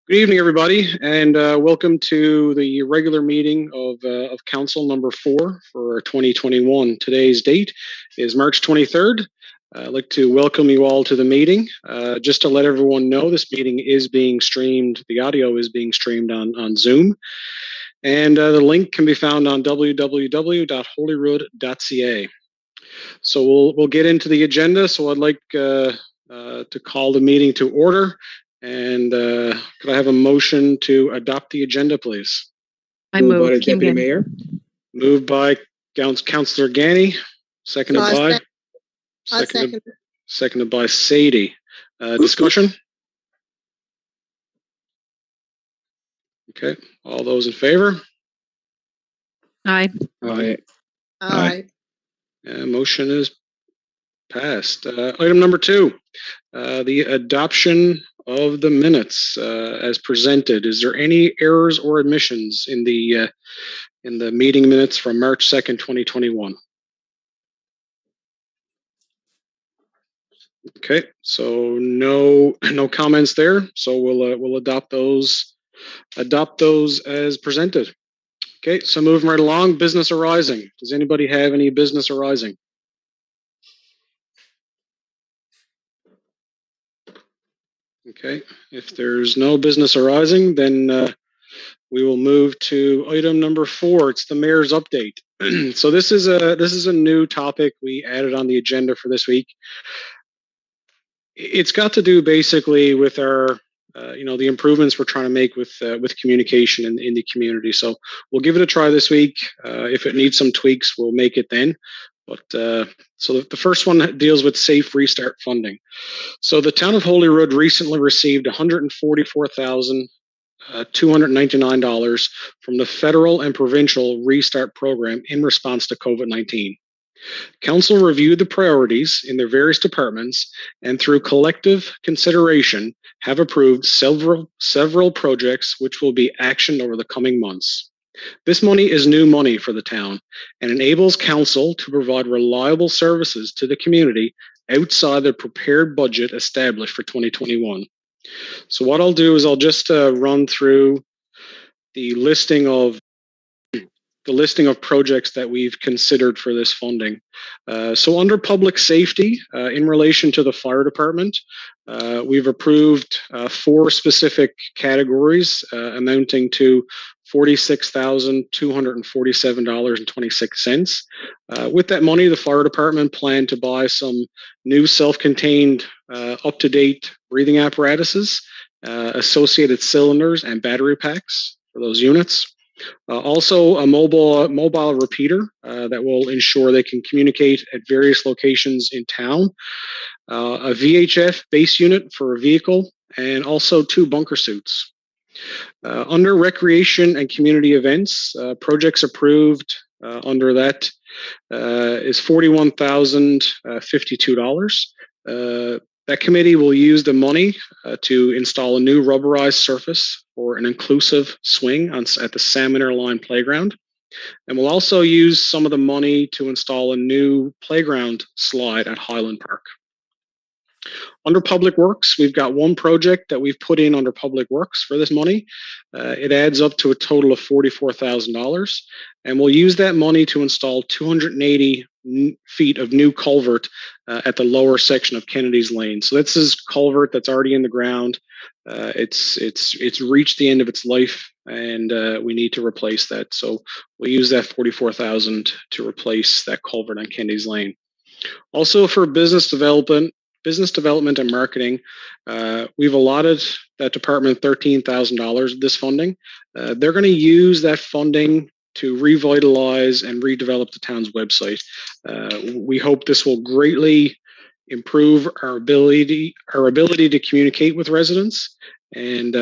Good evening, everybody, and welcome to the regular meeting of Council number 4 for 2021. Today's date is March 23rd. I'd like to welcome you all to the meeting. Just to let everyone know, this meeting is being streamed. The audio is being streamed on Zoom, and the link can be found on www.holyrood.ca. So we'll get into the agenda. So I'd like to call the meeting to order. And could I have a motion to adopt the agenda, please? I move. By the Deputy Mayor. Moved by Councillor Gani, seconded by seconded by Sadie. Discussion? Okay, all those in favor? Aye. Aye. Aye. Motion is passed. Item number 2, the adoption of the minutes as presented. Is there any errors or omissions in the meeting minutes from March 2nd, 2021? Okay, so no comments there. So we'll adopt those as presented. Okay, so moving right along, business arising. Does anybody have any business arising? Okay, if there's no business arising, then we will move to item number 4. It's the mayor's update. So this is a new topic we added on the agenda for this week. It's got to do basically with our the improvements we're trying to make with communication in the community. So we'll give it a try this week. If it needs some tweaks, we'll make it then. But so the first one deals with safe restart funding. So the town of Holyrood recently received $144,299 from the federal and provincial restart program in response to COVID-19. Council reviewed the priorities in their various departments and through collective consideration have approved several projects which will be actioned over the coming months. This money is new money for the town and enables council to provide reliable services to the community outside the prepared budget established for 2021. So what I'll do is I'll just run through the listing of projects that we've considered for this funding. So under public safety, in relation to the fire department, we've approved 4 specific categories amounting to $46,247.26. With that money, the fire department planned to buy some new self-contained, up-to-date breathing apparatuses, associated cylinders, and battery packs for those units. Also, a mobile repeater that will ensure they can communicate at various locations in town. A VHF base unit for a vehicle, and also 2 bunker suits. Under recreation and community events, projects approved under that is $41,052. That committee will use the money to install a new rubberized surface for an inclusive swing at the Salmon Line Playground. And we'll also use some of the money to install a new playground slide at Highland Park. Under Public Works, we've got 1 project that we've put in under Public Works for this money. It adds up to a total of $44,000, and we'll use that money to install 280 feet of new culvert at the lower section of Kennedy's Lane. So this is culvert that's already in the ground. It's reached the end of its life, and we need to replace that. So we'll use that $44,000 to replace that culvert on Kennedy's Lane. Also, for business development and marketing, we've allotted that department $13,000 of this funding. They're going to use that funding to revitalize and redevelop the town's website. We hope this will greatly improve our ability to communicate with residents, and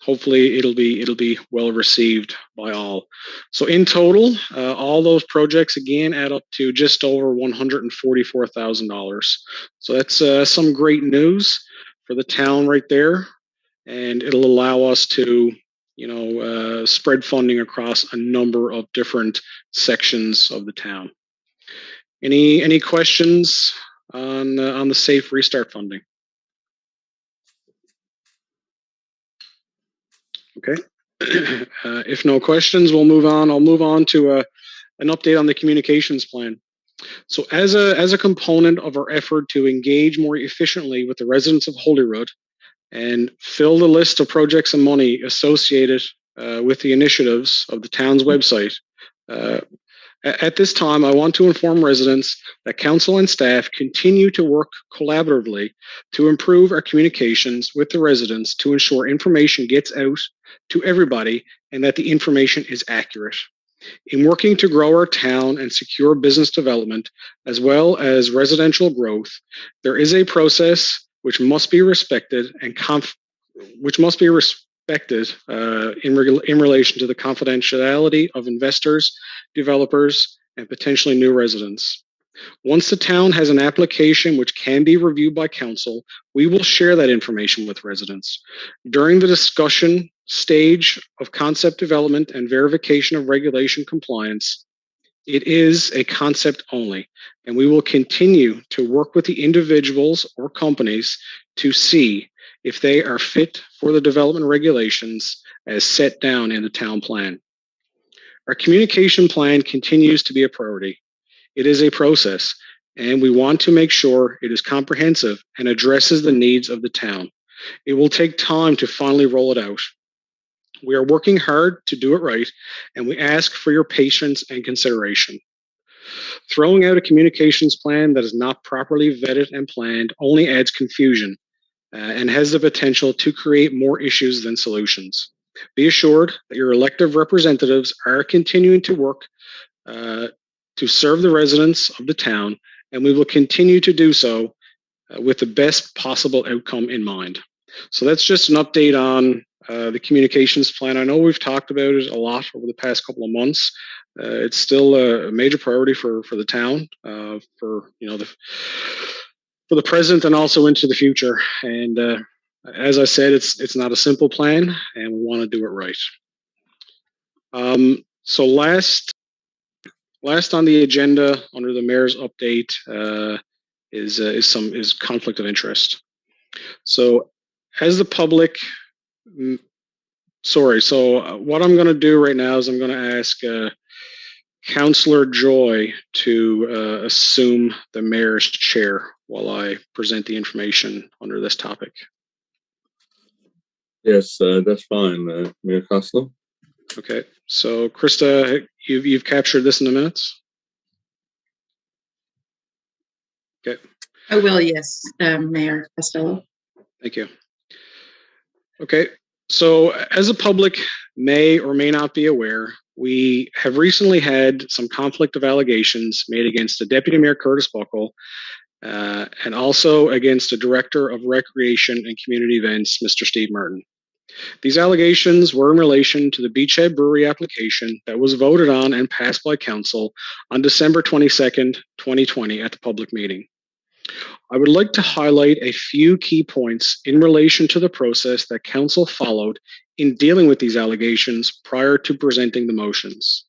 hopefully it'll be well received by all. So in total, all those projects again add up to just over $144,000. So that's some great news for the town right there, and it'll allow us to spread funding across a number of different sections of the town. Any questions on the safe restart funding? Okay. If no questions, we'll move on. I'll move on to an update on the communications plan. So as a component of our effort to engage more efficiently with the residents of Holyrood and fill the list of projects and money associated with the initiatives of the town's website, uh, at this time, I want to inform residents that council and staff continue to work collaboratively to improve our communications with the residents to ensure information gets out to everybody and that the information is accurate. In working to grow our town and secure business development as well as residential growth, there is a process which must be respected and which must be respected in relation to the confidentiality of investors, developers, and potentially new residents. Once the town has an application which can be reviewed by council, we will share that information with residents. During the discussion stage of concept development and verification of regulation compliance, it is a concept only, and we will continue to work with the individuals or companies to see if they are fit for the development regulations as set down in the town plan. Our communication plan continues to be a priority. It is a process, and we want to make sure it is comprehensive and addresses the needs of the town. It will take time to finally roll it out. We are working hard to do it right, and we ask for your patience and consideration. Throwing out a communications plan that is not properly vetted and planned only adds confusion and has the potential to create more issues than solutions. Be assured that your elected representatives are continuing to work to serve the residents of the town, and we will continue to do so with the best possible outcome in mind. So that's just an update on the communications plan. I know we've talked about it a lot over the past couple of months. It's still a major priority for the town, for the present and also into the future. And as I said, it's not a simple plan, and we want to do it right. So last on the agenda under the mayor's update is conflict of interest. So as the public, what I'm going to do right now is I'm going to ask Councillor Joy to assume the mayor's chair while I present the information under this topic. Yes, that's fine, Mayor Costello. Okay, so Krista, you've captured this in the minutes? Okay. I will, yes, Mayor Costello. Thank you. Okay, so as the public may or may not be aware, we have recently had some conflict of allegations made against the Deputy Mayor Curtis Buckle and also against the Director of Recreation and Community Events, Mr. Steve Martin. These allegations were in relation to the Beachhead Brewery application that was voted on and passed by Council on December 22nd, 2020 at the public meeting. I would like to highlight a few key points in relation to the process that Council followed in dealing with these allegations prior to presenting the motions.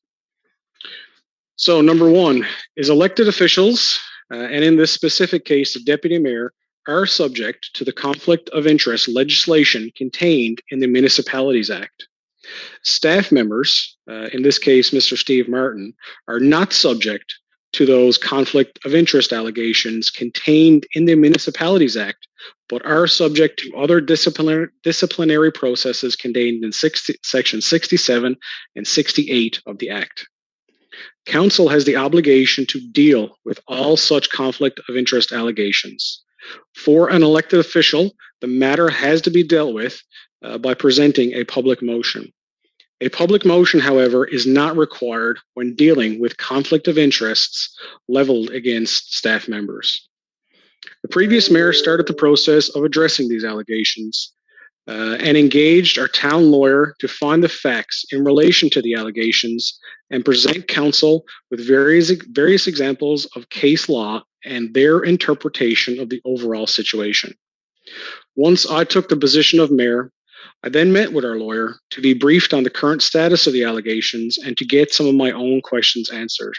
So number one is elected officials, and in this specific case, the Deputy Mayor, are subject to the conflict of interest legislation contained in the Municipalities Act. Staff members, in this case, Mr. Steve Martin, are not subject to those conflict of interest allegations contained in the Municipalities Act, but are subject to other disciplinary processes contained in Section 67 and 68 of the Act. Council has the obligation to deal with all such conflict of interest allegations. For an elected official, the matter has to be dealt with by presenting a public motion. A public motion, however, is not required when dealing with conflict of interests leveled against staff members. The previous mayor started the process of addressing these allegations and engaged our town lawyer to find the facts in relation to the allegations and present council with various examples of case law and their interpretation of the overall situation. Once I took the position of mayor, I then met with our lawyer to be briefed on the current status of the allegations and to get some of my own questions answered.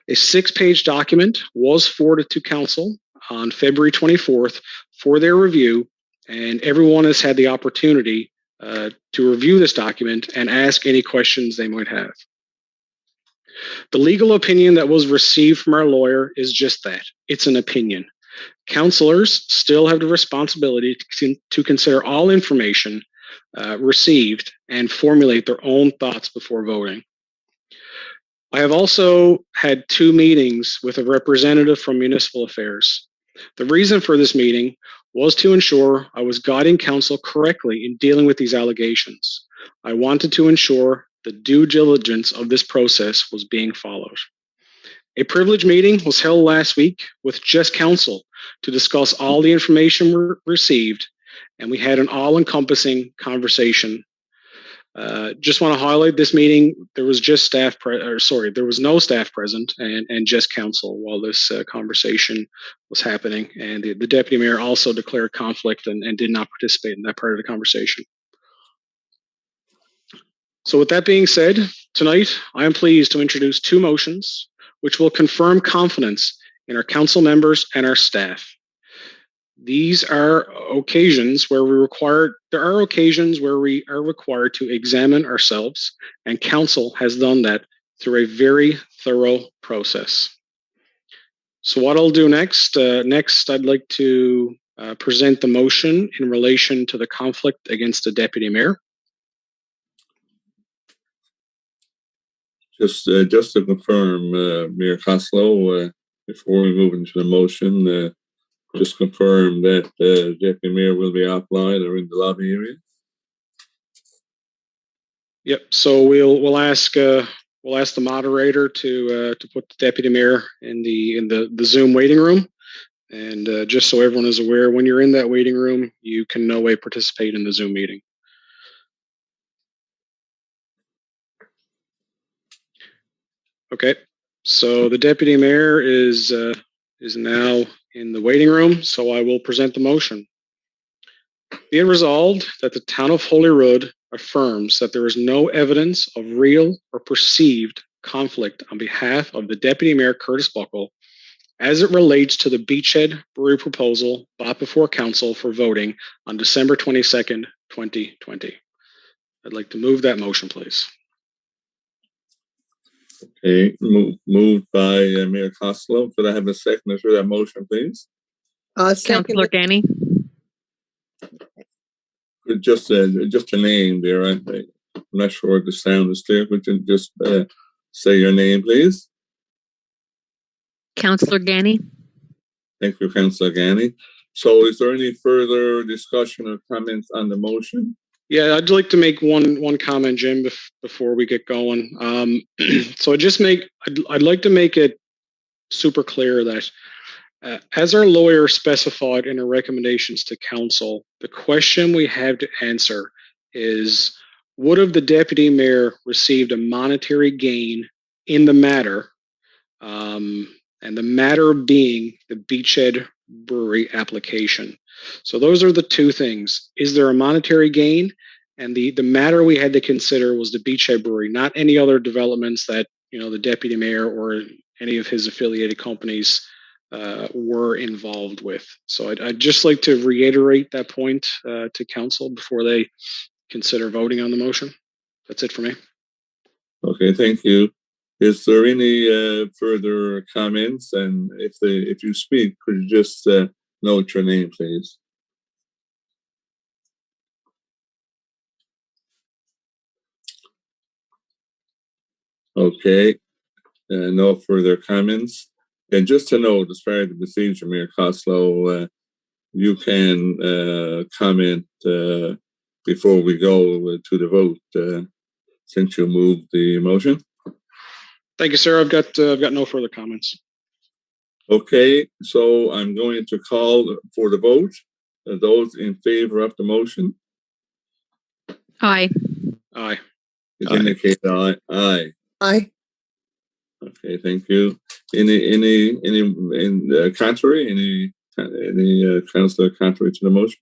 A 6-page document was forwarded to council on February 24th for their review, and everyone has had the opportunity to review this document and ask any questions they might have. The legal opinion that was received from our lawyer is just that. It's an opinion. Counselors still have the responsibility to consider all information received and formulate their own thoughts before voting. I have also had 2 meetings with a representative from Municipal Affairs. The reason for this meeting was to ensure I was guiding council correctly in dealing with these allegations. I wanted to ensure the due diligence of this process was being followed. A privilege meeting was held last week with just council to discuss all the information we received, and we had an all-encompassing conversation. Just want to highlight this meeting. There was just there was no staff present and just council while this conversation was happening. And the deputy mayor also declared conflict and did not participate in that part of the conversation. So with that being said, tonight I am pleased to introduce 2 motions which will confirm confidence in our council members and our staff. These are occasions where there are occasions where we are required to examine ourselves, and council has done that through a very thorough process. So what I'll do next, I'd like to present the motion in relation to the conflict against the deputy mayor. Just to confirm, Mayor Costello, before we move into the motion, just confirm that the deputy mayor will be outside or in the lobby area. Yep. So we'll ask the moderator to put the deputy mayor in the Zoom waiting room, and just so everyone is aware, when you're in that waiting room, you can no way participate in the Zoom meeting. Okay. So the deputy mayor is now in the waiting room. So I will present the motion. Be it resolved that the town of Holyrood affirms that there is no evidence of real or perceived conflict on behalf of the Deputy Mayor Curtis Buckle as it relates to the Beachhead Brewery proposal brought before council for voting on December 22nd, 2020. I'd like to move that motion, please. Okay, moved by Mayor Costello. Could I have a seconder for that motion, please? Councillor Ganny. Just a name there. I'm not sure if the sound is clear. Could you just say your name, please? Councillor Ganny. Thank you, Councillor Ganny. So is there any further discussion or comments on the motion? Yeah, I'd like to make one comment, Jim, before we get going. So I'd like to make it super clear that as our lawyer specified in our recommendations to council, the question we have to answer is, would have the deputy mayor received a monetary gain in the matter, and the matter being the Beachhead Brewery application? So those are the 2 things. Is there a monetary gain? And the matter we had to consider was the Beachhead Brewery, not any other developments that the deputy mayor or any of his affiliated companies were involved with. So I'd just like to reiterate that point to council before they consider voting on the motion. That's it for me. Okay, thank you. Is there any further comments? And if you speak, could you just note your name, please? Okay, no further comments. And just to note, as far as the procedure, Mayor Costello, you can comment before we go to the vote, since you moved the motion. Thank you, sir. I've got no further comments. Okay, so I'm going to call for the vote. Those in favor of the motion? Aye. Aye. Please indicate aye. Aye. Aye. Okay, thank you. Any contrary? Any councillor contrary to the motion?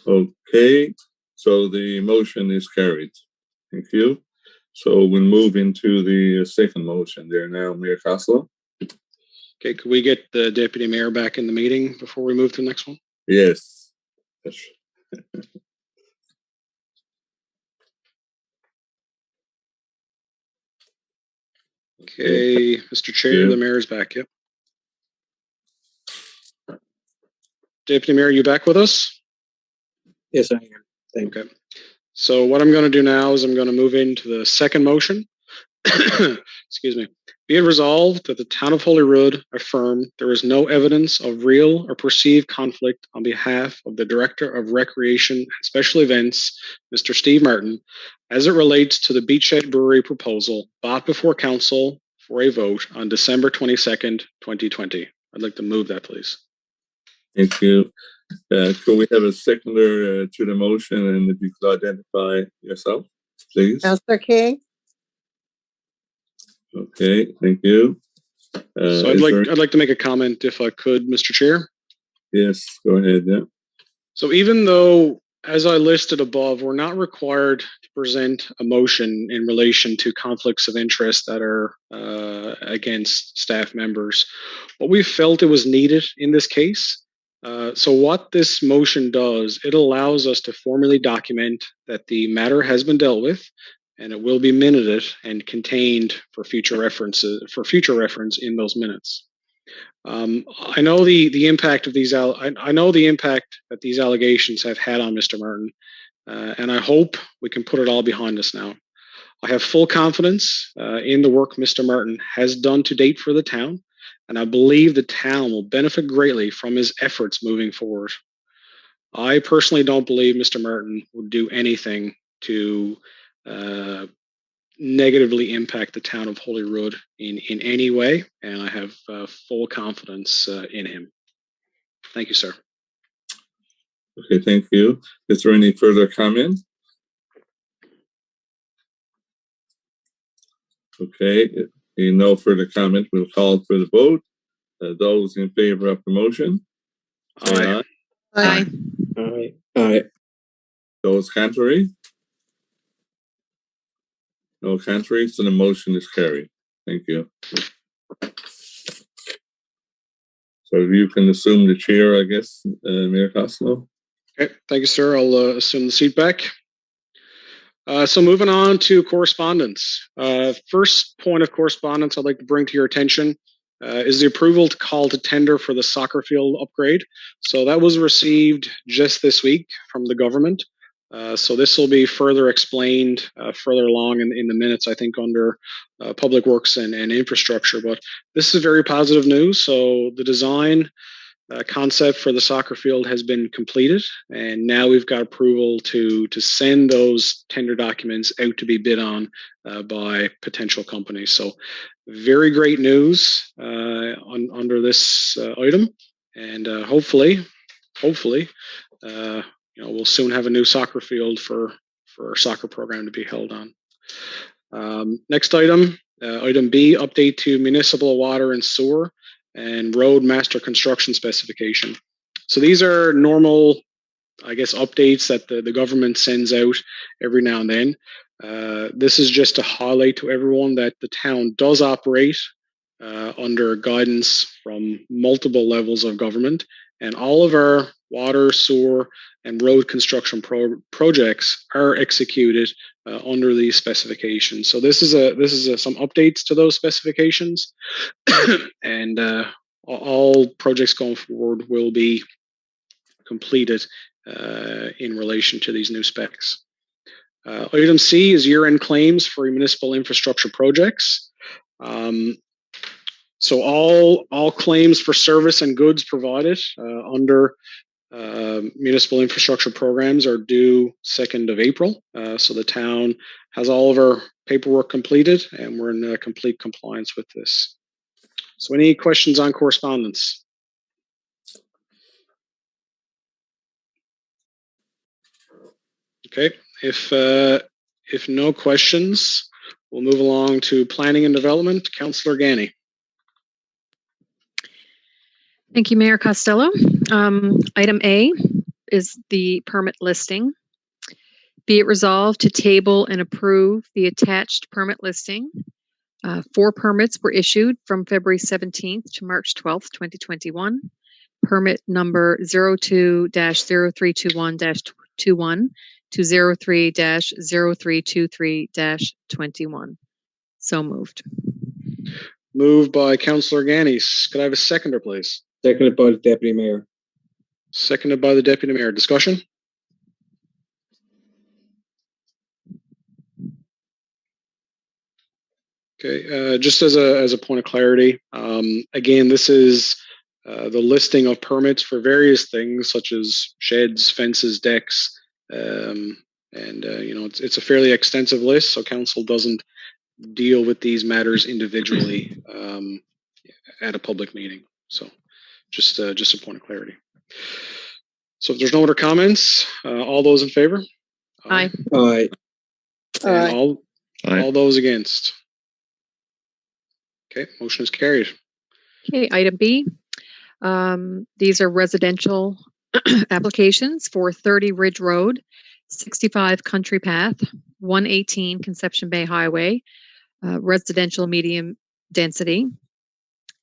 Okay, so the motion is carried. Thank you. So we'll move into the second motion there now, Mayor Costello. Okay, could we get the deputy mayor back in the meeting before we move to the next one? Yes. Okay, Mr. Chair, Yeah. the mayor's back. Yep. Deputy Mayor, you back with us? Yes, I am. Thank you. Okay. So what I'm going to do now is I'm going to move into the second motion. Excuse me. Be it resolved that the town of Holyrood affirm there is no evidence of real or perceived conflict on behalf of the Director of Recreation and Special Events, Mr. Steve Martin, as it relates to the Beachhead Brewery proposal brought before council for a vote on December 22nd, 2020. I'd like to move that, please. Thank you. Could we have a seconder to the motion, and if you could identify yourself, please? Councillor King? Okay, thank you. So I'd like to make a comment if I could, Mr. Chair. Yes, go ahead. Yeah. So even though, as I listed above, we're not required to present a motion in relation to conflicts of interest that are against staff members, what we felt it was needed in this case. So what this motion does, it allows us to formally document that the matter has been dealt with, and it will be minuted and contained for future reference in those minutes. I know the impact of these. I know the impact that these allegations have had on Mr. Martin, and I hope we can put it all behind us now. I have full confidence in the work Mr. Martin has done to date for the town, and I believe the town will benefit greatly from his efforts moving forward. I personally don't believe Mr. Martin would do anything to negatively impact the town of Holyrood in any way, and I have full confidence in him. Thank you, sir. Okay, thank you. Is there any further comment? Okay, no further comment. We'll call for the vote. Those in favor of the motion, say aye. Aye. Aye. Aye. Those contrary? No contrary, so the motion is carried. Thank you. So you can assume the chair, I guess, Mayor Costello. Okay, thank you, sir. I'll assume the seat back. So moving on to correspondence. First point of correspondence I'd like to bring to your attention is the approval to call to tender for the soccer field upgrade. So that was received just this week from the government. So this will be further explained further along in the minutes, I think, under Public Works and Infrastructure. But this is very positive news. So the design concept for the soccer field has been completed, and now we've got approval to send those tender documents out to be bid on by potential companies. So very great news under this item, and hopefully we'll soon have a new soccer field for our soccer program to be held on. Next item, item B, update to municipal water and sewer and road master construction specification. So these are normal, I guess, updates that the government sends out every now and then. This is just to highlight to everyone that the town does operate under guidance from multiple levels of government, and all of our water, sewer, and road construction projects are executed under these specifications. So this is some updates to those specifications, and all projects going forward will be completed in relation to these new specs. Item C is year-end claims for municipal infrastructure projects. So all claims for service and goods provided under municipal infrastructure programs are due 2nd of April. So the town has all of our paperwork completed, and we're in complete compliance with this. So any questions on correspondence? Okay, if no questions, we'll move along to planning and development. Councillor Gani. Thank you, Mayor Costello. Item A is the permit listing. Be it resolved to table and approve the attached permit listing. 4 permits were issued from February 17th to March 12th, 2021. permit number 02-0321-21 to 03-0323-21. So moved. Moved by Councillor Ganis. Could I have a seconder, please? Seconded by the Deputy Mayor. Seconded by the Deputy Mayor. Discussion? Okay, just as a point of clarity, again, this is the listing of permits for various things such as sheds, fences, decks, and it's a fairly extensive list, so council doesn't deal with these matters individually at a public meeting. So just a point of clarity. So if there's no other comments, all those in favor? Aye. Aye. And all those against? Okay, motion is carried. Okay, item B. These are residential applications for 30 Ridge Road, 65 Country Path, 118 Conception Bay Highway, residential medium density.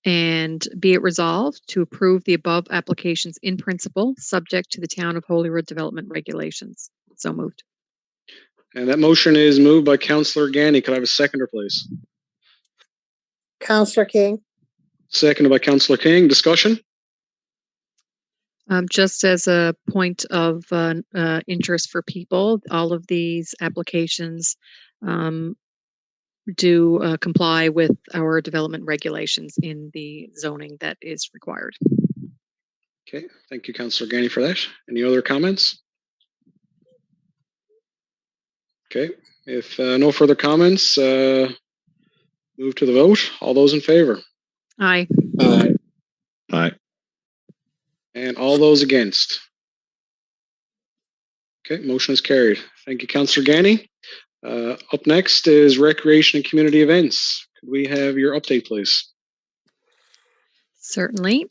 And be it resolved to approve the above applications in principle, subject to the Town of Holyrood development regulations. So moved. And that motion is moved by Councillor Ganny. Could I have a seconder, please? Councillor King. Seconded by Councillor King. Discussion? Just as a point of interest for people, all of these applications do comply with our development regulations in the zoning that is required. Okay, thank you, Councillor Ganny, for that. Any other comments? Okay, if no further comments, move to the vote. All those in favor? Aye. Aye. Aye. And all those against? Okay, motion is carried. Thank you, Councillor Ganny. Up next is Recreation and Community Events. Could we have your update, please? Certainly.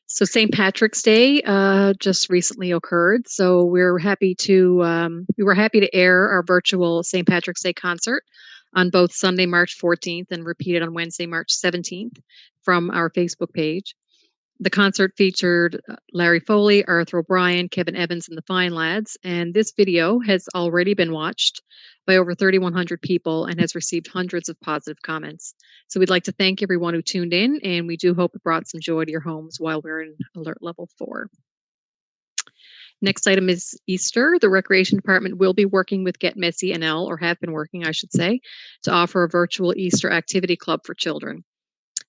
So St. Patrick's Day just recently occurred. So we were happy to air our virtual St. Patrick's Day concert on both Sunday, March 14th and repeated on Wednesday, March 17th from our Facebook page. The concert featured Larry Foley, Arthur O'Brien, Kevin Evans, and the Fine Lads. And this video has already been watched by over 3,100 people and has received hundreds of positive comments. So we'd like to thank everyone who tuned in, and we do hope it brought some joy to your homes while we're in alert level 4. Next item is Easter. The Recreation Department will be working with Get Messy NL, or have been working, I should say, to offer a virtual Easter activity club for children.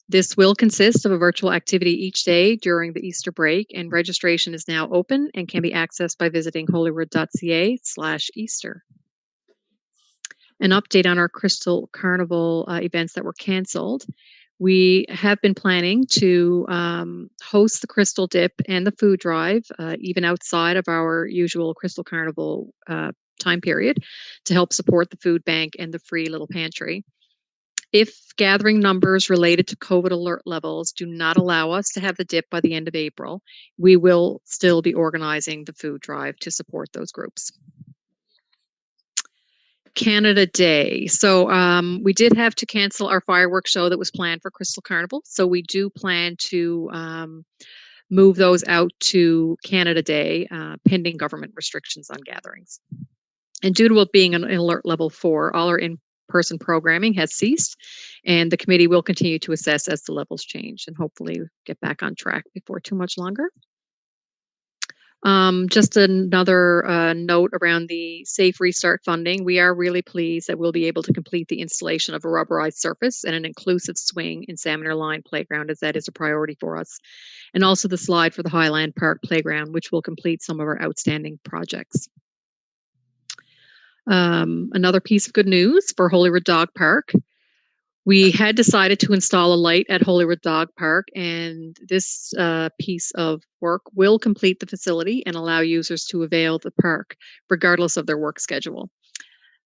This will consist of a virtual activity each day during the Easter break, and registration is now open and can be accessed by visiting holyrood.ca/Easter. An update on our Crystal Carnival events that were canceled. We have been planning to host the Crystal Dip and the food drive, even outside of our usual Crystal Carnival time period, to help support the food bank and the free little pantry. If gathering numbers related to COVID alert levels do not allow us to have the dip by the end of April, we will still be organizing the food drive to support those groups. Canada Day. So we did have to cancel our fireworks show that was planned for Crystal Carnival. So we do plan to move those out to Canada Day, pending government restrictions on gatherings. And due to it being an alert level 4, all our in-person programming has ceased, and the committee will continue to assess as the levels change and hopefully get back on track before too much longer. Just another note around the Safe Restart funding. We are really pleased that we'll be able to complete the installation of a rubberized surface and an inclusive swing in Salmon Line Playground, as that is a priority for us. And also the slide for the Highland Park Playground, which will complete some of our outstanding projects. Another piece of good news for Holyrood Dog Park. We had decided to install a light at Holyrood Dog Park, and this piece of work will complete the facility and allow users to avail the park regardless of their work schedule.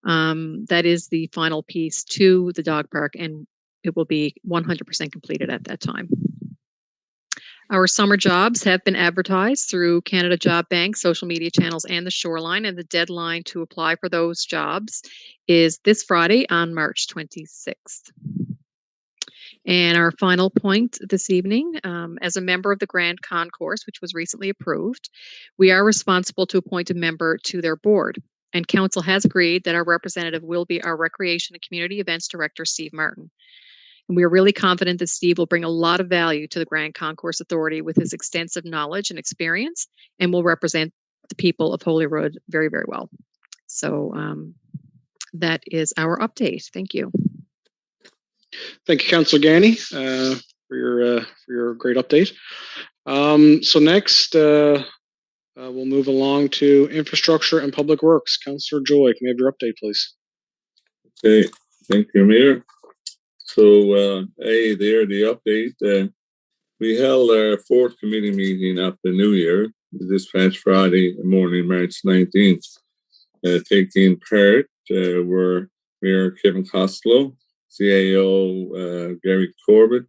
That is the final piece to the dog park, and it will be 100% completed at that time. Our summer jobs have been advertised through Canada Job Bank, social media channels, and the Shoreline, and the deadline to apply for those jobs is this Friday on March 26th. And our final point this evening, as a member of the Grand Concourse, which was recently approved, we are responsible to appoint a member to their board. And council has agreed that our representative will be our Recreation and Community Events Director, Steve Martin. And we are really confident that Steve will bring a lot of value to the Grand Concourse Authority with his extensive knowledge and experience, and will represent the people of Holyrood very, very well. So that is our update. Thank you. Thank you, Councillor Ganny, for your great update. So next, we'll move along to Infrastructure and Public Works. Councillor Joy, can we have your update, please? Okay, thank you, Mayor. So, there, the update. We held our fourth committee meeting after the New Year this past Friday morning, March 19th. Taking part were Mayor Kevin Costello, CAO Gary Corbett,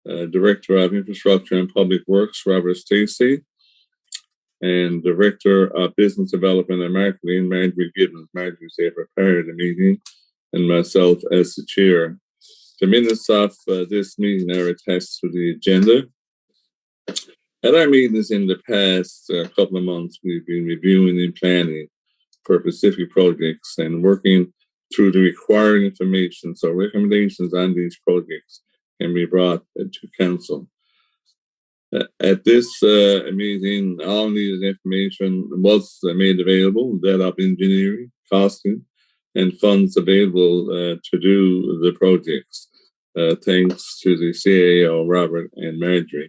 Director of Infrastructure and Public Works Robert Stacey, and Director of Business Development and Marketing Marjorie Gibbons. Marjorie's there for part of the meeting, and myself as the chair. The minutes of this meeting are attached to the agenda. At our meetings in the past couple of months, we've been reviewing and planning for specific projects and working through the required information so recommendations on these projects can be brought to council. At this meeting, all needed information was made available, that of engineering, costing, and funds available to do the projects, thanks to the CAO, Robert and Marjorie.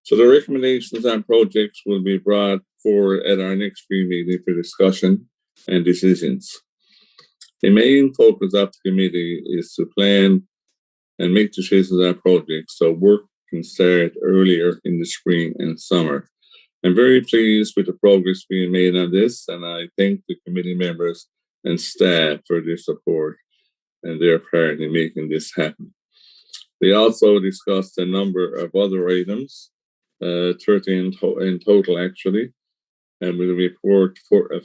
So the recommendations on projects will be brought forward at our next meeting for discussion and decisions. The main focus of the committee is to plan and make decisions on projects so work can start earlier in the spring and summer. I'm very pleased with the progress being made on this, and I thank the committee members and staff for their support and their part in making this happen. We also discussed a number of other items, 13 in total actually, and we'll report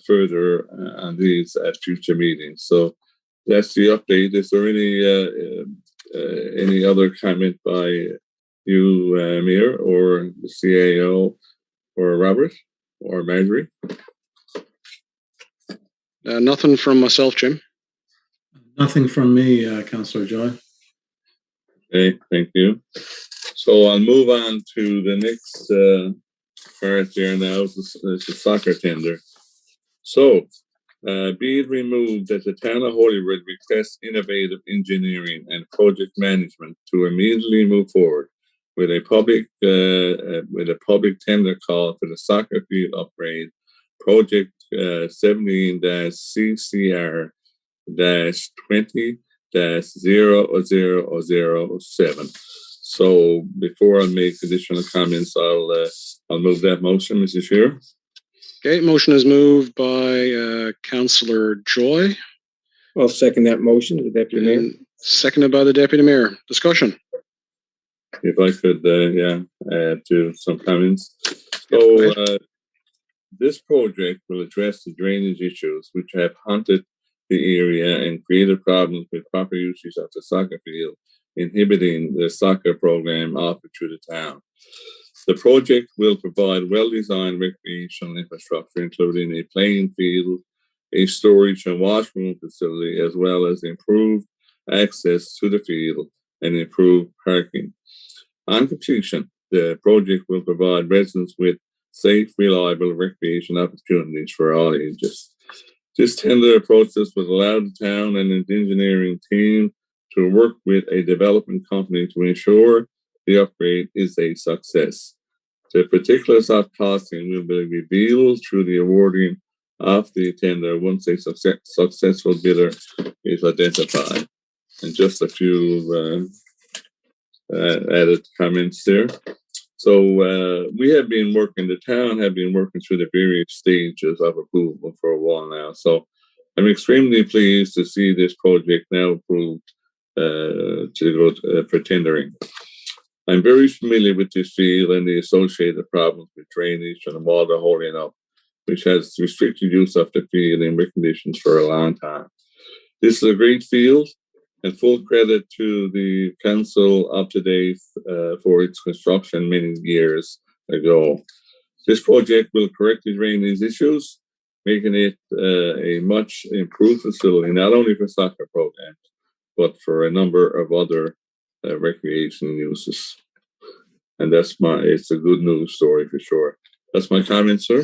further on these at future meetings. So that's the update. Is there any other comment by you, Mayor, or the CAO, or Robert, or Marjorie? Nothing from myself, Jim. Nothing from me, Councillor Joy. Okay, thank you. So I'll move on to the next part here now. It's the soccer tender. So, be it removed that the town of Holyrood requests innovative engineering and project management to immediately move forward with a public tender call for the soccer field upgrade project 17-CCR-20-0007. So before I make additional comments, I'll move that motion, Mr. Chair. Okay, motion is moved by Councillor Joy. I'll second that motion, the Deputy Mayor. Seconded by the Deputy Mayor. Discussion. If I could, add to some comments. So, this project will address the drainage issues which have haunted the area and created problems with proper usage of the soccer field, inhibiting the soccer program offered through the town. The project will provide well-designed recreational infrastructure, including a playing field, a storage and washroom facility, as well as improved access to the field and improved parking. On completion, the project will provide residents with safe, reliable recreation opportunities for all ages. This tender process will allow the town and its engineering team to work with a development company to ensure the upgrade is a success. The particulars of costing will be revealed through the awarding of the tender once a successful bidder is identified. And just a few added comments there. So we have been working, the town have been working through the various stages of approval for a while now. So I'm extremely pleased to see this project now approved to go for tendering. I'm very familiar with this field and the associated problems with drainage and water holding up, which has restricted use of the field in wet conditions for a long time. This is a great field, and full credit to the council up to date for its construction many years ago. This project will correctly drain these issues, making it a much improved facility, not only for soccer programs, but for a number of other recreation uses. And it's a good news story for sure. That's my comment, sir.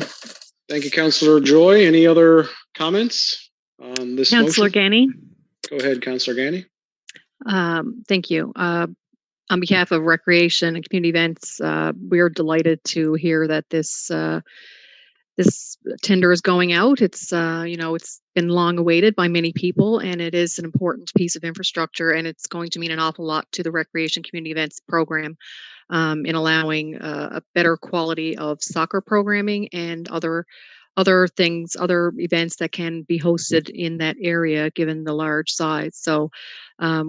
Thank you, Councillor Joy. Any other comments on this Councillor motion? Gani. Go ahead, Councillor Gani. Thank you. On behalf of Recreation and Community Events, we are delighted to hear that this tender is going out. It's it's been long awaited by many people, and it is an important piece of infrastructure, and it's going to mean an awful lot to the Recreation Community Events program in allowing a better quality of soccer programming and other things, other events that can be hosted in that area given the large size. So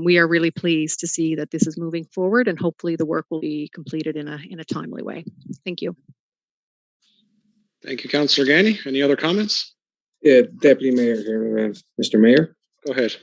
we are really pleased to see that this is moving forward, and hopefully the work will be completed in a timely way. Thank you. Thank you, Councillor Gani. Any other comments? Yeah, Deputy Mayor here, Mr. Mayor. Go ahead.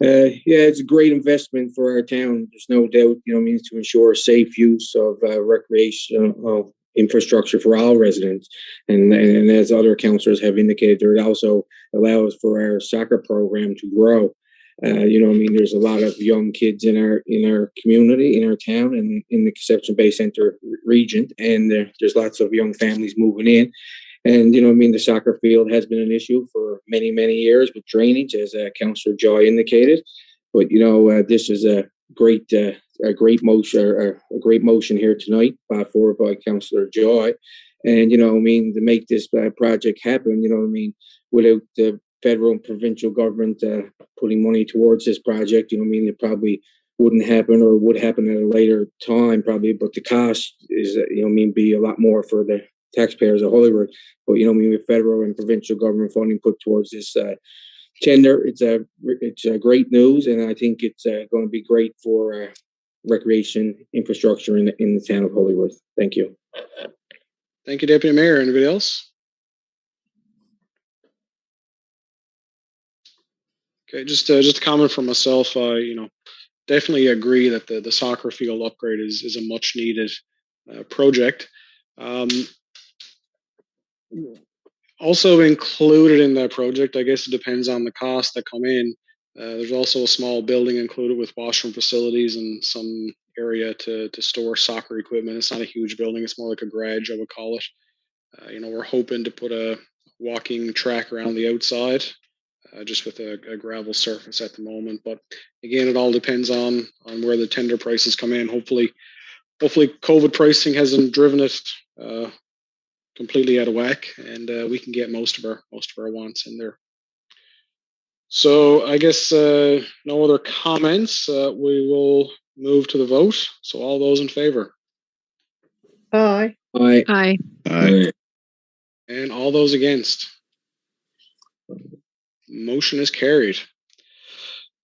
Yeah, it's a great investment for our town. There's no doubt, to ensure safe use of recreational infrastructure for all residents. And as other councillors have indicated, it also allows for our soccer program to grow. There's a lot of young kids in our community, in our town, and in the Conception Bay Centre region, and there's lots of young families moving in. And, the soccer field has been an issue for many, many years with drainage, as Councillor Joy indicated. But, this is a great motion here tonight, forward by Councillor Joy. And, to make this project happen, without the federal and provincial government putting money towards this project, it probably wouldn't happen, or would happen at a later time probably, but the cost is, be a lot more for the taxpayers of Holyrood. But, with federal and provincial government funding put towards this tender, it's a great news, and I think it's going to be great for recreation infrastructure in the town of Holyrood. Thank you. Thank you, Deputy Mayor. Anybody else? Okay, just a comment from myself. Definitely agree that the soccer field upgrade is a much needed project. Also included in that project, I guess it depends on the costs that come in. There's also a small building included with washroom facilities and some area to store soccer equipment. It's not a huge building; it's more like a garage, I would call it. We're hoping to put a walking track around the outside, just with a gravel surface at the moment. But again, it all depends on where the tender prices come in. Hopefully COVID pricing hasn't driven it completely out of whack, and we can get most of our wants in there. So I guess no other comments. We will move to the vote. So all those in favor? Aye. Aye. Aye. Aye. And all those against? Motion is carried.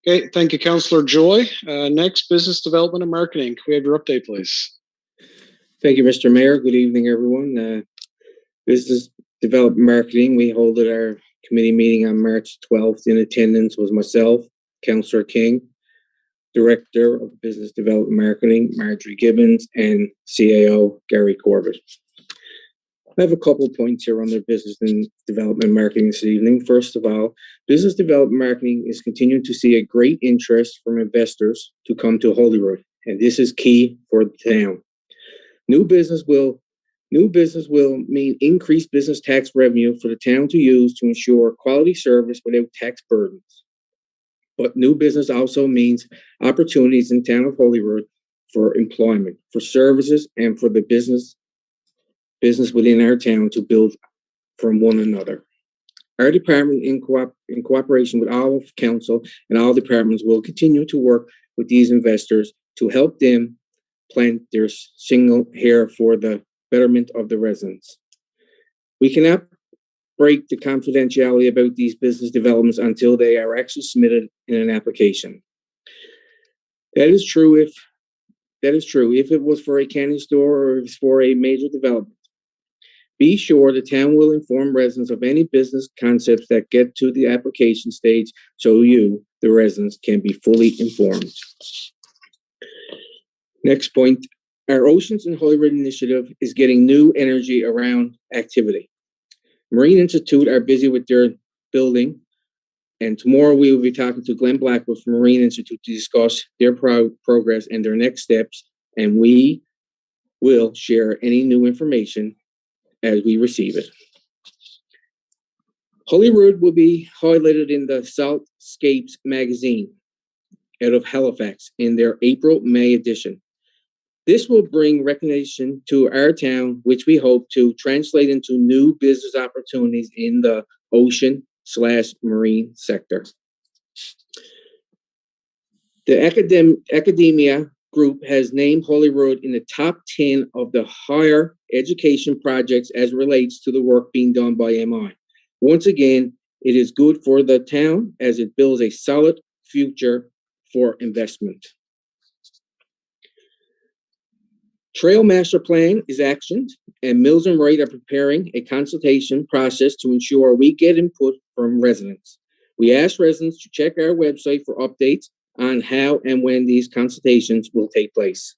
Okay, thank you, Councillor Joy. Next, Business Development and Marketing. Can we have your update, please? Thank you, Mr. Mayor. Good evening, everyone. Business Development Marketing, we hold at our committee meeting on March 12th. In attendance was myself, Councillor King, Director of Business Development Marketing, Marjorie Gibbons, and CAO, Gary Corbett. I have a couple of points here on their business and development marketing this evening. First of all, business development marketing is continuing to see a great interest from investors to come to Holyrood, and this is key for the town. New business will mean increased business tax revenue for the town to use to ensure quality service without tax burdens. But new business also means opportunities in the town of Holyrood for employment, for services, and for the business within our town to build from one another. Our department, in cooperation with all of council and all departments, will continue to work with these investors to help them plant their shingle here for the betterment of the residents. We cannot break the confidentiality about these business developments until they are actually submitted in an application. That is true if it was for a candy store or if it's for a major development. Be sure the town will inform residents of any business concepts that get to the application stage so you, the residents, can be fully informed. Next point, our Oceans and Holyrood initiative is getting new energy around activity. Marine Institute are busy with their building, and tomorrow we will be talking to Glenn Blackwood from Marine Institute to discuss their progress and their next steps, and we will share any new information as we receive it. Holyrood will be highlighted in the Southscapes magazine out of Halifax in their April-May edition. This will bring recognition to our town, which we hope to translate into new business opportunities in the ocean/marine sector. The academia group has named Holyrood in the top 10 of the higher education projects as relates to the work being done by MI. Once again, it is good for the town as it builds a solid future for investment. Trail Master Plan is actioned, and Mills and Wright are preparing a consultation process to ensure we get input from residents. We ask residents to check our website for updates on how and when these consultations will take place.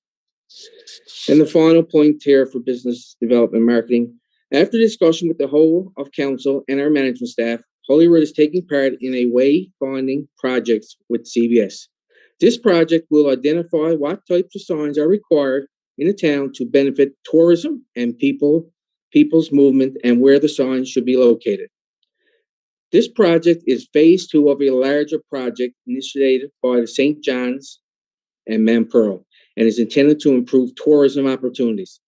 And the final point here for business development marketing. After discussion with the whole of council and our management staff, Holyrood is taking part in a wayfinding project with CBS. This project will identify what types of signs are required in the town to benefit tourism and people's movement and where the signs should be located. This project is phase 2 of a larger project initiated by the St. John's and Mampearl and is intended to improve tourism opportunities.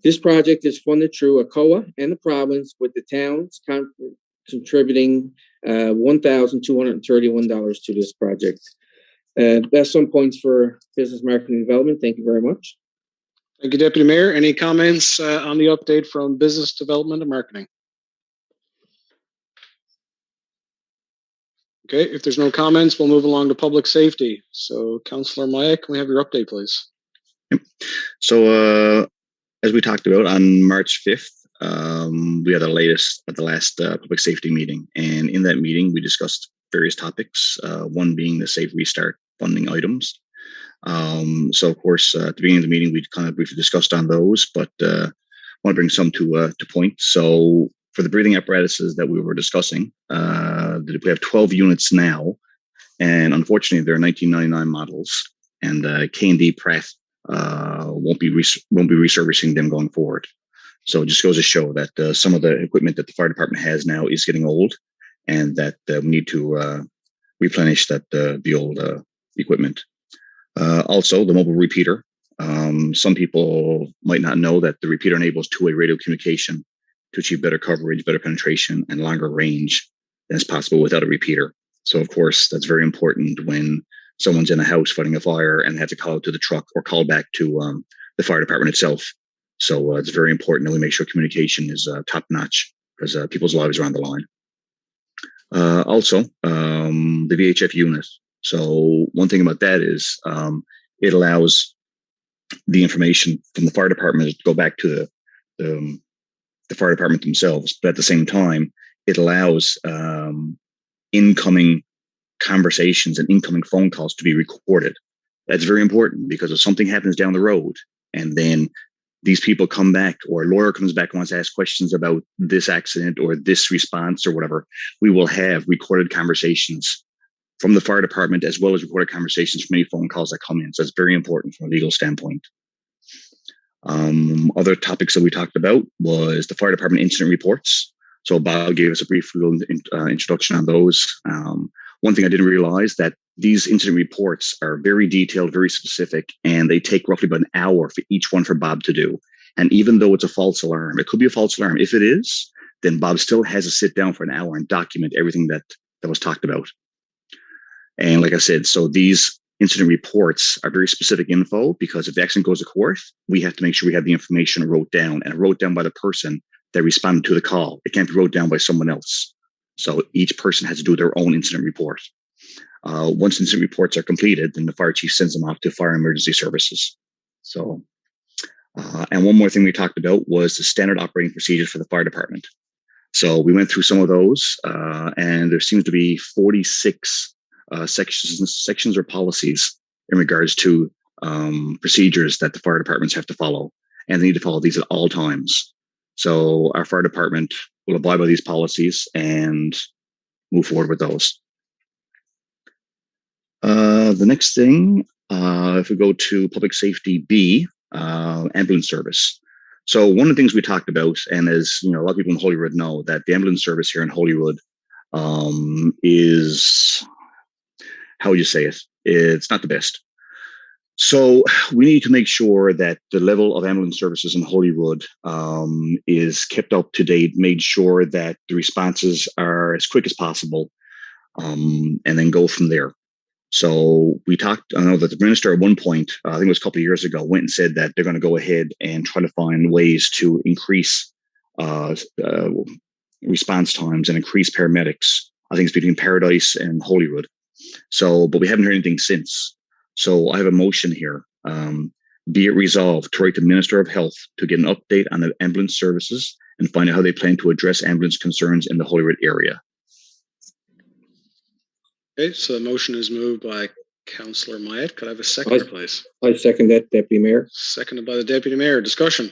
This project is funded through ACOA and the province, with the towns contributing $1,231 to this project. That's some points for business marketing and development. Thank you very much. Thank you, Deputy Mayor. Any comments on the update from business development and marketing? Okay, if there's no comments, we'll move along to public safety. So, Councillor Maya, can we have your update, please? Yep. So, as we talked about on March 5th, we had the last public safety meeting. And in that meeting, we discussed various topics, one being the Safe Restart funding items. So, of course, at the beginning of the meeting, we kind of briefly discussed on those, but I want to bring some to point. So, for the breathing apparatuses that we were discussing, we have 12 units now, and unfortunately, they're 1999 models, and K&D Pratt won't be resurfacing them going forward. So, it just goes to show that some of the equipment that the fire department has now is getting old, and that we need to replenish the old equipment. Also, the mobile repeater. Some people might not know that the repeater enables two-way radio communication to achieve better coverage, better penetration, and longer range than is possible without a repeater. So, of course, that's very important when someone's in a house fighting a fire and has to call out to the truck or call back to the fire department itself. So it's very important that we make sure communication is top-notch because people's lives are on the line. Also, the VHF unit. So one thing about that is it allows the information from the fire department to go back to the fire department themselves, but at the same time, it allows incoming conversations and incoming phone calls to be recorded. That's very important because if something happens down the road and then these people come back or a lawyer comes back and wants to ask questions about this accident or this response or whatever, we will have recorded conversations from the fire department as well as recorded conversations from any phone calls that come in. So it's very important from a legal standpoint. Other topics that we talked about was the fire department incident reports. So Bob gave us a brief introduction on those. One thing I didn't realize that these incident reports are very detailed, very specific, and they take roughly about an hour for each one for Bob to do. And even though it's a false alarm, it could be a false alarm. If it is, then Bob still has to sit down for an hour and document everything that was talked about. And like I said, so these incident reports are very specific info because if the accident goes to court, we have to make sure we have the information wrote down and wrote down by the person that responded to the call. It can't be wrote down by someone else. So each person has to do their own incident report. Once incident reports are completed, then the fire chief sends them off to fire emergency services. So And one more thing we talked about was the standard operating procedures for the fire department. So we went through some of those, and there seems to be 46 sections or policies in regards to procedures that the fire departments have to follow, and they need to follow these at all times. So our fire department will abide by these policies and move forward with those. The next thing, if we go to public safety B, ambulance service. So one of the things we talked about, and as you know, a lot of people in Holyrood know that the ambulance service here in Holyrood is, how would you say it? It's not the best. So we need to make sure that the level of ambulance services in Holyrood is kept up to date, made sure that the responses are as quick as possible, and then go from there. So we talked, I know that the minister at one point, I think it was a couple of years ago, went and said that they're going to go ahead and try to find ways to increase response times and increase paramedics. I think it's between Paradise and Holyrood. So, but we haven't heard anything since. So I have a motion here. Be it resolved to write the Minister of Health to get an update on the ambulance services and find out how they plan to address ambulance concerns in the Holyrood area. Okay, so the motion is moved by Councillor Myatt. Could I have a seconder, please? I second that, Deputy Mayor. Seconded by the Deputy Mayor. Discussion.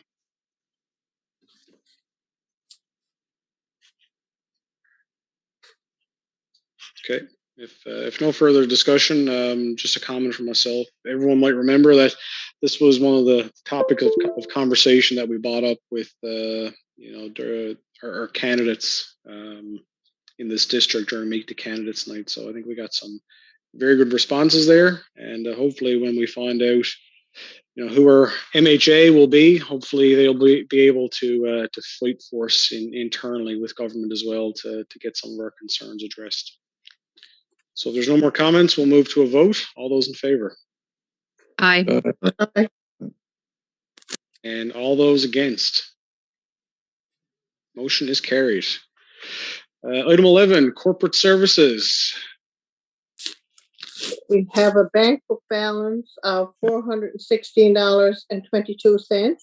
Okay, if no further discussion, just a comment from myself. Everyone might remember that this was one of the topics of conversation that we brought up with our candidates in this district during Meet the Candidates Night. So I think we got some very good responses there, and hopefully when we find out who our MHA will be, hopefully they'll be able to fight for us internally with government as well to get some of our concerns addressed. So if there's no more comments, we'll move to a vote. All those in favor? Aye. Aye. And all those against? Motion is carried. Item 11, corporate services. We have a bank book balance of $416.22.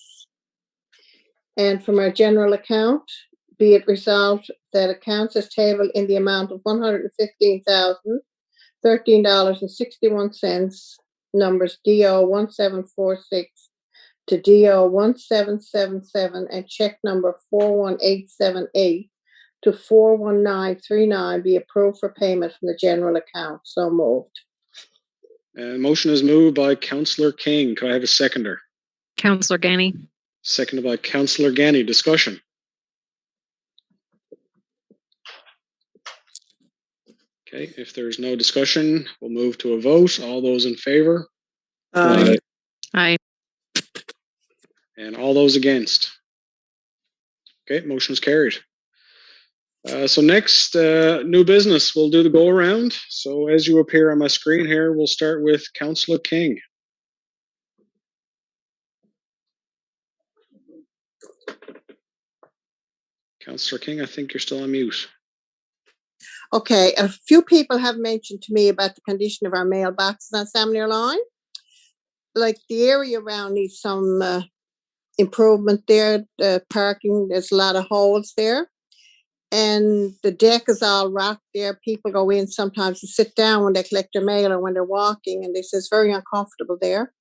And from our general account, be it resolved that accounts is tabled in the amount of $115,013.61, numbers DO 1746 to DO 1777, and check number 41878 to 41939 be approved for payment from the general account. So moved. Motion is moved by Councillor King. Could I have a seconder? Councillor Ganny. Seconded by Councillor Ganny. Discussion. Okay, if there's no discussion, we'll move to a vote. All those in favor? Aye. Aye. And all those against? Okay, motion is carried. So next, new business. We'll do the go around. So as you appear on my screen here, we'll start with Councillor King. Councillor King, I think you're still on mute. Okay, a few people have mentioned to me about the condition of our mailboxes on Samuel Line. Like the area around needs some improvement there. The parking, there's a lot of holes there. And the deck is all rocked there. People go in sometimes to sit down when they collect their mail or when they're walking, and they say it's very uncomfortable there.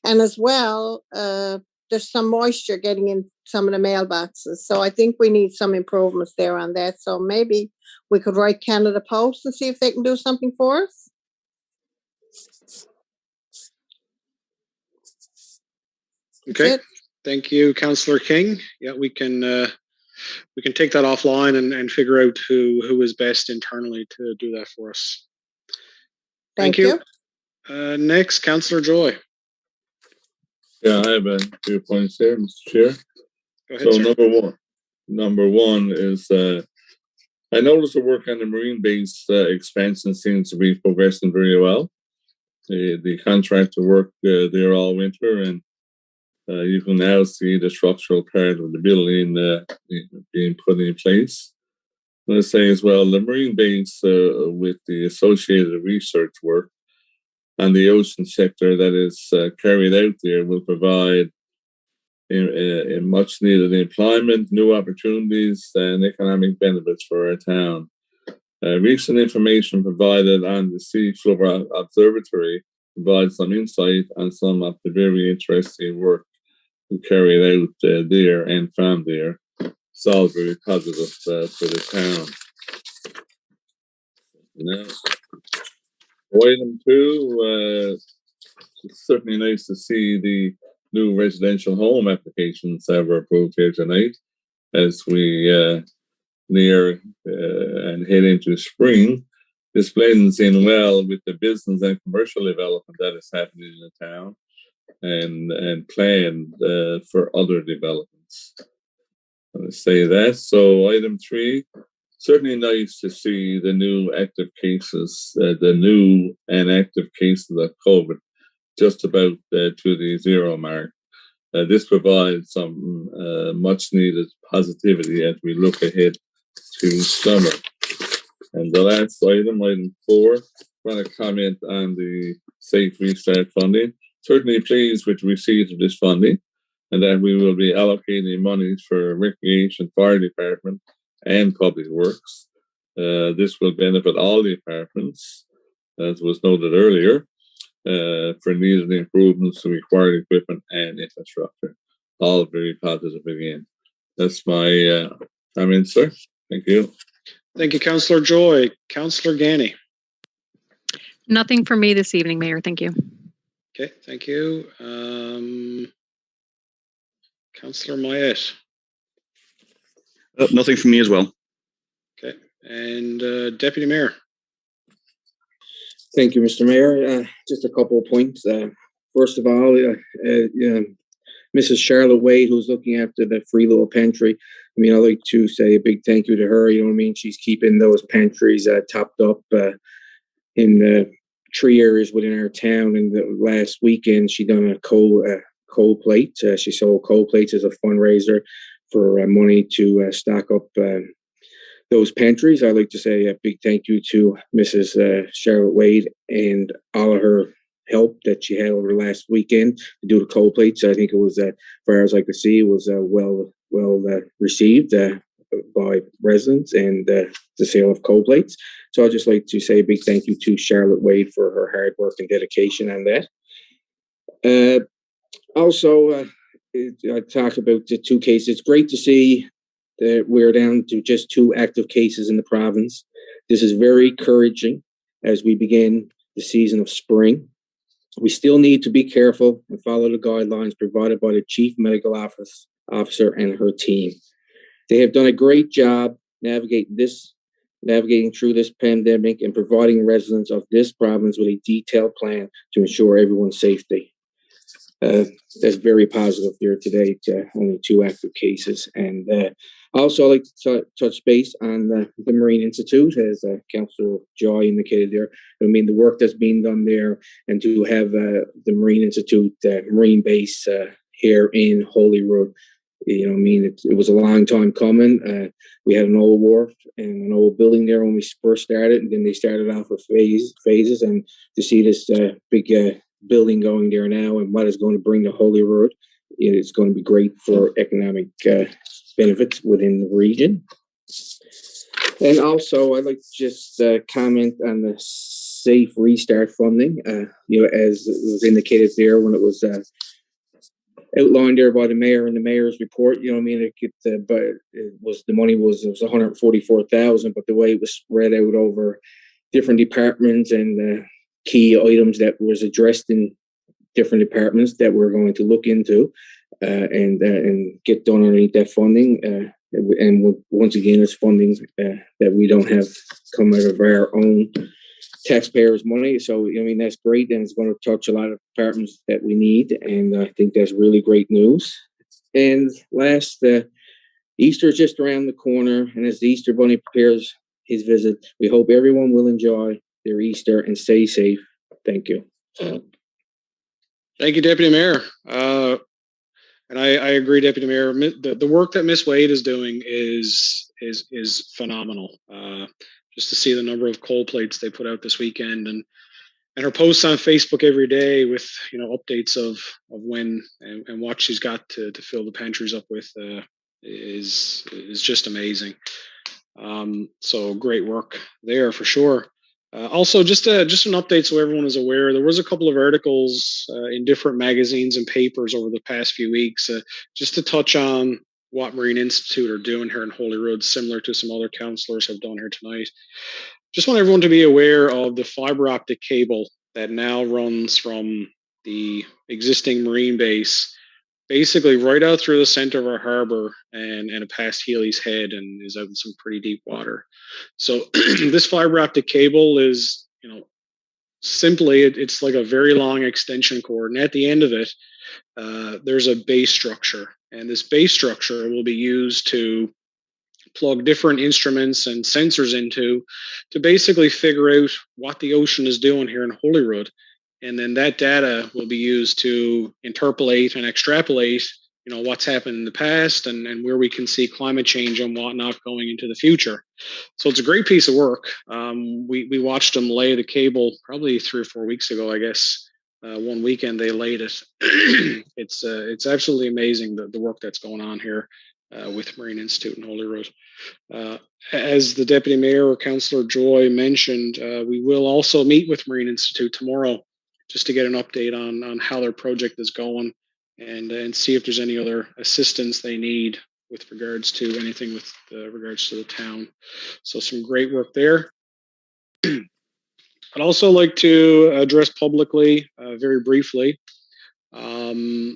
And as well, there's some moisture getting in some of the mailboxes. So I think we need some improvements there on that. So maybe we could write Canada Post and see if they can do something for us. Okay, thank you, Councillor King. Yeah, we can take that offline and figure out who is best internally to do that for us. Thank you. Next, Councillor Joy. Yeah, I have a few points there, Mr. Chair. Go ahead, So sir. number one is I noticed the work on the marine base expansion seems to be progressing very well. The contractor worked there all winter, and you can now see the structural part of the building being put in place. Let's say as well, the marine base with the associated research work and the ocean sector that is carried out there will provide in much needed employment, new opportunities, and economic benefits for our town. Recent information provided on the Seafloor Observatory provides some insight on some of the very interesting work we carried out there and from there. It's all very positive for the town. Now, item 2, it's certainly nice to see the new residential home applications that were approved here tonight as we near and head into spring. This blends in well with the business and commercial development that is happening in the town and planned for other developments. I'm going to say that. So item 3, certainly nice to see the new active cases, the new and active cases of COVID just about to the 0 mark. This provides some much needed positivity as we look ahead to summer. And the last item 4, I want to comment on the Safe Restart funding. Certainly pleased with the receipt of this funding and that we will be allocating monies for recreation, fire department, and public works. This will benefit all the departments, as was noted earlier, for needed improvements to required equipment and infrastructure. All very positive again. That's my comment, sir. Thank you. Thank you, Councillor Joy. Councillor Ganny. Nothing for me this evening, Mayor. Thank you. Okay, thank you. Councillor Mayette. Nothing from me as well. Okay, and Deputy Mayor. Thank you, Mr. Mayor. Just a couple of points. First of all, Mrs. Charlotte Wade, who's looking after the free little pantry. I mean, I'd like to say a big thank you to her. You know what I mean? She's keeping those pantries topped up in the 3 areas within our town. And the last weekend, she done a cold plate. She sold cold plates as a fundraiser for money to stock up those pantries. I'd like to say a big thank you to Mrs. Charlotte Wade and all of her help that she had over last weekend to do the cold plates. I think it was, as far as I could see, it was well received by residents and the sale of cold plates. So I'd just like to say a big thank you to Charlotte Wade for her hard work and dedication on that. Also, I talked about the 2 cases. It's great to see that we're down to just 2 active cases in the province. This is very encouraging as we begin the season of spring. We still need to be careful and follow the guidelines provided by the Chief Medical Officer and her team. They have done a great job navigating through this pandemic and providing residents of this province with a detailed plan to ensure everyone's safety. That's very positive here today. Only 2 active cases. And also, I'd like to touch base on the Marine Institute, as Councillor Joy indicated there. I mean, the work that's being done there, and to have the Marine Institute Marine base here in Holyrood. You know what I mean? It was a long time coming. We had an old wharf and an old building there when we first started, and then they started off with phases. And to see this big building going there now and what is going to bring to Holyrood, it's going to be great for economic benefits within the region. And also, I'd like to just comment on the Safe Restart funding. As it was indicated there when it was outlined there by the mayor in the mayor's report. You know what I mean? The money was 144,000, but the way it was spread out over different departments and key items that was addressed in different departments that we're going to look into and get done underneath that funding. And once again, it's funding that we don't have come out of our own taxpayers' money. So, I mean, that's great. And it's going to touch a lot of departments that we need. And I think that's really great news. And last, Easter is just around the corner. And as the Easter Bunny prepares his visit, we hope everyone will enjoy their Easter and stay safe. Thank you. Thank you, Deputy Mayor. And I agree, Deputy Mayor. The work that Miss Wade is doing is phenomenal. Just to see the number of cold plates they put out this weekend, and and her posts on Facebook every day with updates of when and what she's got to fill the pantries up with is just amazing. So great work there for sure. Also, just an update so everyone is aware. There was a couple of articles in different magazines and papers over the past few weeks, just to touch on what Marine Institute are doing here in Holyrood, similar to some other councillors have done here tonight. Just want everyone to be aware of the fiber optic cable that now runs from the existing Marine base, basically right out through the center of our harbor and past Healy's Head, and is out in some pretty deep water. So this fiber optic cable is, simply it's like a very long extension cord, and at the end of it, there's a base structure, and this base structure will be used to plug different instruments and sensors into to basically figure out what the ocean is doing here in Holyrood. And then that data will be used to interpolate and extrapolate, what's happened in the past and where we can see climate change and whatnot going into the future. So it's a great piece of work. We watched them lay the cable probably 3 or 4 weeks ago, I guess. One weekend they laid it. It's absolutely amazing the work that's going on here with Marine Institute and Holyrood. As the Deputy Mayor or Councillor Joy mentioned, we will also meet with Marine Institute tomorrow just to get an update on how their project is going and see if there's any other assistance they need with regards to anything with regards to the town. So some great work there. I'd also like to address publicly, very briefly, a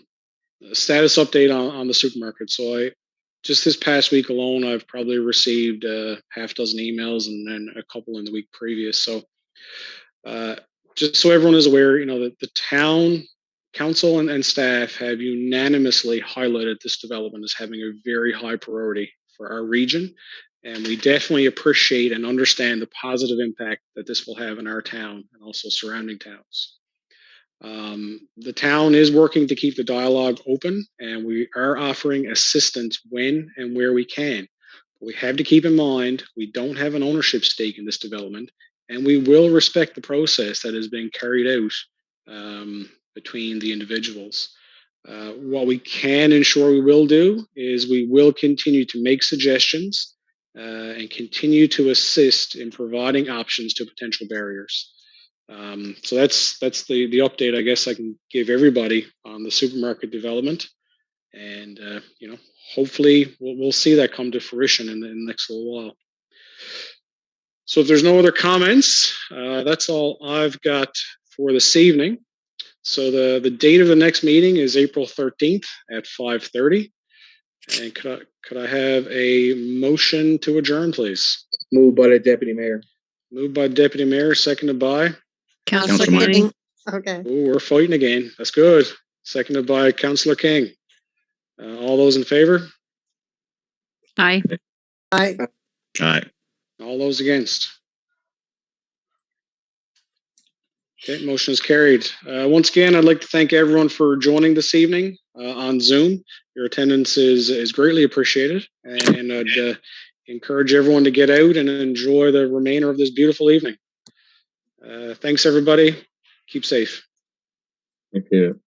status update on the supermarket. So just this past week alone, I've probably received half dozen emails and then a couple in the week previous. So just so everyone is aware, that the town council and staff have unanimously highlighted this development as having a very high priority for our region. And we definitely appreciate and understand the positive impact that this will have in our town and also surrounding towns. The town is working to keep the dialogue open, and we are offering assistance when and where we can. But we have to keep in mind we don't have an ownership stake in this development, and we will respect the process that is being carried out between the individuals. What we can ensure we will do is we will continue to make suggestions and continue to assist in providing options to potential barriers. So that's the update I guess I can give everybody on the supermarket development, and hopefully we'll see that come to fruition in the next little while. So if there's no other comments, that's all I've got for this evening. So the date of the next meeting is April 13th at 5:30. And could I have a motion to adjourn, please? Moved by the Deputy Mayor. Moved by Deputy Mayor, seconded by Councillor Councillor King. Okay. Oh, we're fighting again. That's good. Seconded by Councillor King. All those in favor? Aye. Aye. Aye. All those against? Okay, motion is carried. Once again, I'd like to thank everyone for joining this evening on Zoom. Your attendance is greatly appreciated, and I'd encourage everyone to get out and enjoy the remainder of this beautiful evening. Thanks, everybody. Keep safe. Thank you.